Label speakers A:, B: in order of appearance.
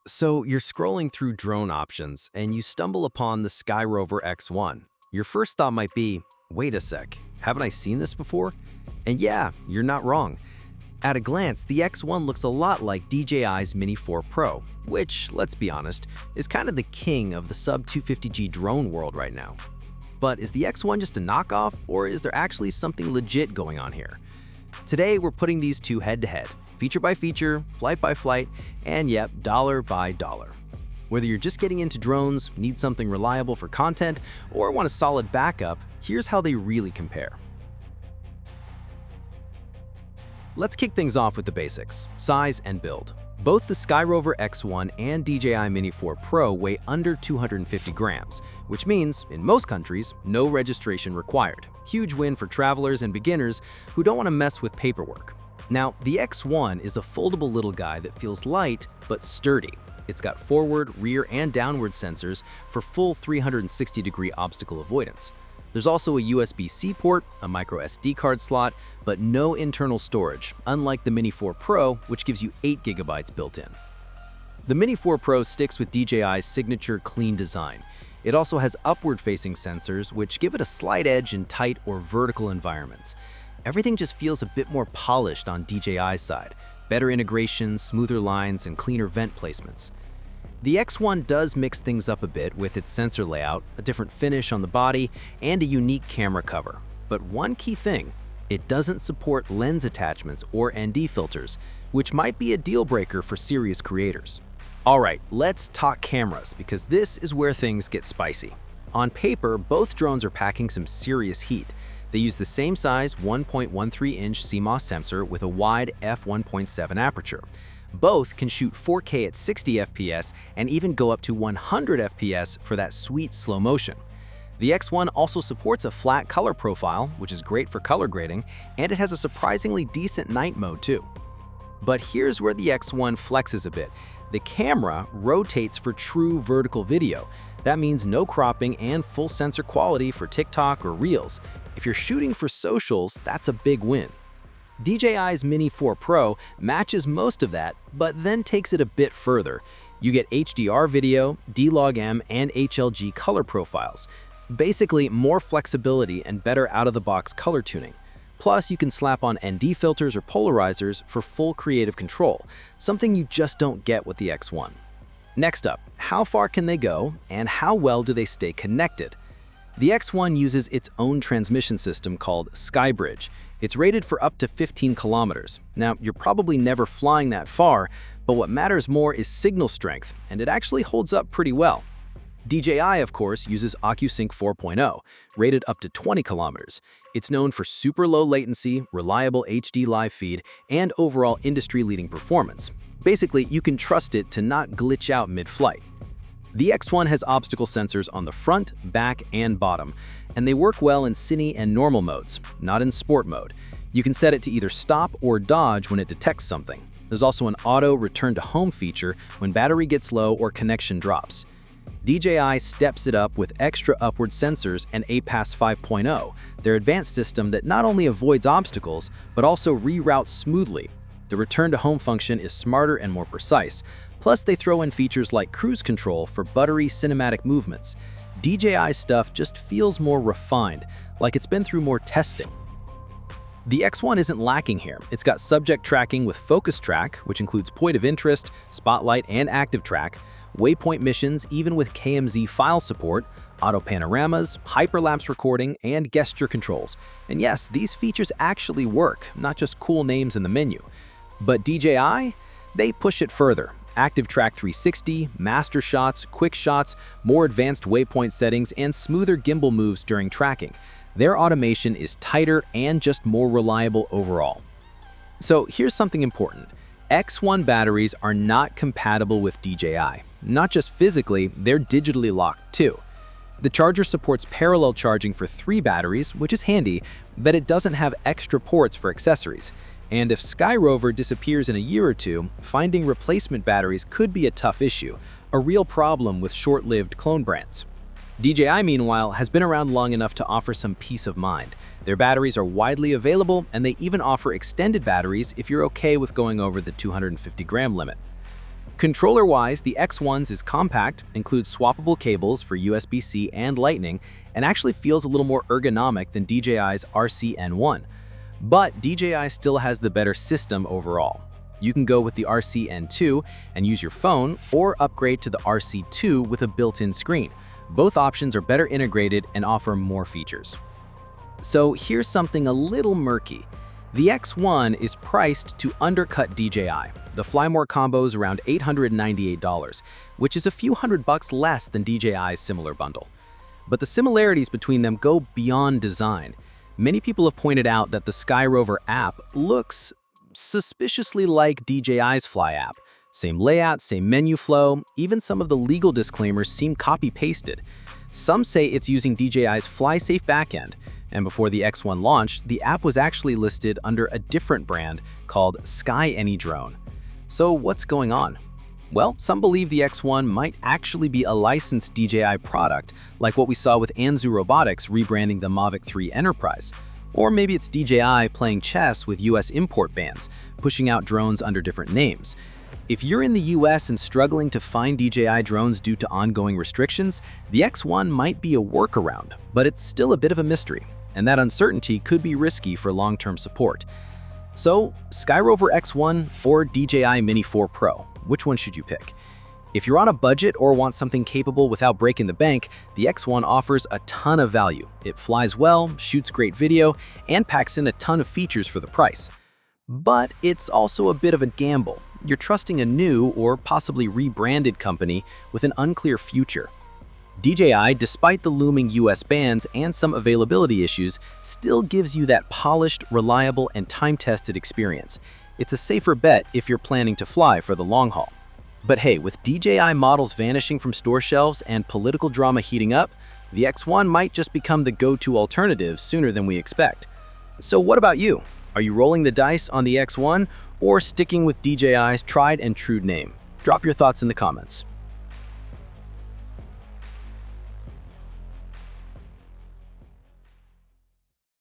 A: So you're scrolling through drone options and you stumble upon the Skyrover X1. Your first thought might be, wait a sec, haven't I seen this before? And yeah, you're not wrong. At a glance, the X1 looks a lot like DJI's Mini 4 Pro, which, let's be honest, is kind of the king of the sub-250G drone world right now. But is the X1 just a knockoff, or is there actually something legit going on here? Today, we're putting these two head-to-head, feature by feature, flight by flight, and yep, dollar by dollar. Whether you're just getting into drones, need something reliable for content, or want a solid backup, here's how they really compare. Let's kick things off with the basics, size and build. Both the Skyrover X1 and DJI Mini 4 Pro weigh under 250 grams, which means, in most countries, no registration required. Huge win for travelers and beginners who don't want to mess with paperwork. Now, the X1 is a foldable little guy that feels light but sturdy. It's got forward, rear, and downward sensors for full 360-degree obstacle avoidance. There's also a USB-C port, a micro SD card slot, but no internal storage, unlike the Mini 4 Pro, which gives you 8 GB built in. The Mini 4 Pro sticks with DJI's signature clean design. It also has upward-facing sensors, which give it a slight edge in tight or vertical environments. Everything just feels a bit more polished on DJI's side. Better integration, smoother lines, and cleaner vent placements. The X1 does mix things up a bit with its sensor layout, a different finish on the body, and a unique camera cover. But one key thing, it doesn't support lens attachments or ND filters, which might be a deal breaker for serious creators. Alright, let's talk cameras, because this is where things get spicy. On paper, both drones are packing some serious heat. They use the same size 1.13-inch CMOS sensor with a wide f1.7 aperture. Both can shoot 4K at 60 FPS and even go up to 100 FPS for that sweet slow motion. The X1 also supports a flat color profile, which is great for color grading, and it has a surprisingly decent night mode too. But here's where the X1 flexes a bit. The camera rotates for true vertical video. That means no cropping and full sensor quality for TikTok or Reels. If you're shooting for socials, that's a big win. DJI's Mini 4 Pro matches most of that, but then takes it a bit further. You get HDR video, D-Log-M, and HLG color profiles. Basically, more flexibility and better out-of-the-box color tuning. Plus, you can slap on ND filters or polarizers for full creative control, something you just don't get with the X1. Next up, how far can they go, and how well do they stay connected? The X1 uses its own transmission system called Skybridge. It's rated for up to 15 kilometers. Now, you're probably never flying that far, but what matters more is signal strength, and it actually holds up pretty well. DJI, of course, uses OcuSync 4.0, rated up to 20 kilometers. It's known for super low latency, reliable HD live feed, and overall industry-leading performance. Basically, you can trust it to not glitch out mid-flight. The X1 has obstacle sensors on the front, back, and bottom, and they work well in cine and normal modes, not in sport mode. You can set it to either stop or dodge when it detects something. There's also an auto return to home feature when battery gets low or connection drops. DJI steps it up with extra upward sensors and APAS 5.0, their advanced system that not only avoids obstacles, but also reroutes smoothly. The return to home function is smarter and more precise. Plus, they throw in features like cruise control for buttery cinematic movements. DJI stuff just feels more refined, like it's been through more testing. The X1 isn't lacking here. It's got subject tracking with focus track, which includes point of interest, spotlight, and active track, waypoint missions even with KMZ file support, auto panoramas, hyperlapse recording, and gesture controls. And yes, these features actually work, not just cool names in the menu. But DJI? They push it further. Active Track 360, master shots, quick shots, more advanced waypoint settings, and smoother gimbal moves during tracking. Their automation is tighter and just more reliable overall. So here's something important. X1 batteries are not compatible with DJI. Not just physically, they're digitally locked too. The charger supports parallel charging for 3 batteries, which is handy, but it doesn't have extra ports for accessories. And if Skyrover disappears in a year or two, finding replacement batteries could be a tough issue, a real problem with short-lived clone brands. DJI, meanwhile, has been around long enough to offer some peace of mind. Their batteries are widely available, and they even offer extended batteries if you're okay with going over the 250-gram limit. Controller-wise, the X1's is compact, includes swappable cables for USB-C and Lightning, and actually feels a little more ergonomic than DJI's RC-N1. But DJI still has the better system overall. You can go with the RC-N2 and use your phone, or upgrade to the RC-2 with a built-in screen. Both options are better integrated and offer more features. So here's something a little murky. The X1 is priced to undercut DJI. The Fly More combo is around $898, which is a few $100 less than DJI's similar bundle. But the similarities between them go beyond design. Many people have pointed out that the Skyrover app looks suspiciously like DJI's Fly app. Same layout, same menu flow, even some of the legal disclaimers seem copy-pasted. Some say it's using DJI's FlySafe backend, and before the X1 launched, the app was actually listed under a different brand called SkyAnyDrone. So what's going on? Well, some believe the X1 might actually be a licensed DJI product, like what we saw with Anzu Robotics rebranding the Mavic 3 Enterprise. Or maybe it's DJI playing chess with US import bans, pushing out drones under different names. If you're in the US and struggling to find DJI drones due to ongoing restrictions, the X1 might be a workaround, but it's still a bit of a mystery, and that uncertainty could be risky for long-term support. So, Skyrover X1 or DJI Mini 4 Pro, which one should you pick? If you're on a budget or want something capable without breaking the bank, the X1 offers a ton of value. It flies well, shoots great video, and packs in a ton of features for the price. But it's also a bit of a gamble. You're trusting a new or possibly rebranded company with an unclear future. DJI, despite the looming US bans and some availability issues, still gives you that polished, reliable, and time-tested experience. It's a safer bet if you're planning to fly for the long haul. But hey, with DJI models vanishing from store shelves and political drama heating up, the X1 might just become the go-to alternative sooner than we expect. So what about you? Are you rolling the dice on the X1 or sticking with DJI's tried and true name? Drop your thoughts in the comments.